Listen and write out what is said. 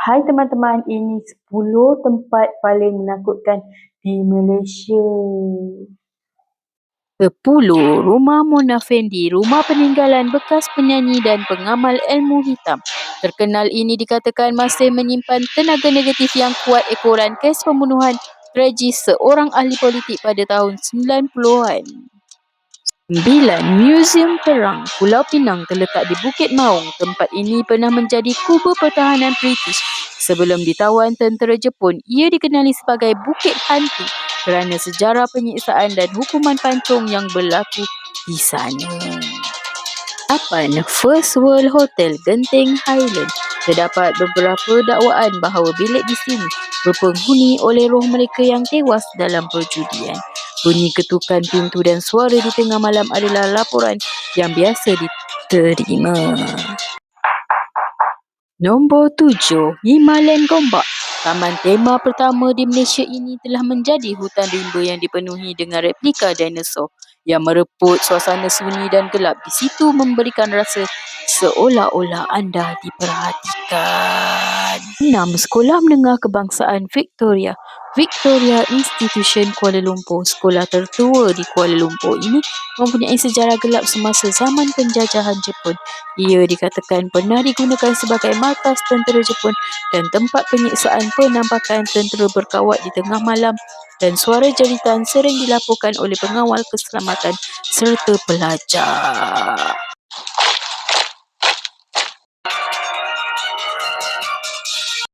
Hai teman-teman, ini 10 tempat paling menakutkan di Malaysia. 10. Rumah Mona Fendi, rumah peninggalan bekas penyanyi dan pengamal ilmu hitam. Terkenal ini dikatakan masih menyimpan tenaga negatif yang kuat ekoran kes pembunuhan tragis seorang ahli politik pada tahun 90-an. 9. Museum Perang, Pulau Pinang terletak di Bukit Maung. Tempat ini pernah menjadi kuba pertahanan British. Sebelum ditawan tentera Jepun, ia dikenali sebagai Bukit Hantu kerana sejarah penyiksaan dan hukuman pancung yang berlaku di sana. 8. First World Hotel, Genting Highland. Terdapat beberapa dakwaan bahawa bilik di sini berpenghuni oleh roh mereka yang tewas dalam perjudian. Bunyi ketukan pintu dan suara di tengah malam adalah laporan yang biasa diterima. Nombor 7. Himalayan Gombak. Taman tema pertama di Malaysia ini telah menjadi hutan rimba yang dipenuhi dengan replika dinosaur yang mereput suasana sunyi dan gelap. Di situ memberikan rasa seolah-olah anda diperhatikan. 6. Sekolah Menengah Kebangsaan Victoria, Victoria Institution Kuala Lumpur. Sekolah tertua di Kuala Lumpur ini mempunyai sejarah gelap semasa zaman penjajahan Jepun. Ia dikatakan pernah digunakan sebagai markas tentera Jepun dan tempat penyiksaan penampakan tentera berkawat di tengah malam, dan suara jeritan sering dilaporkan oleh pengawal keselamatan serta pelajar.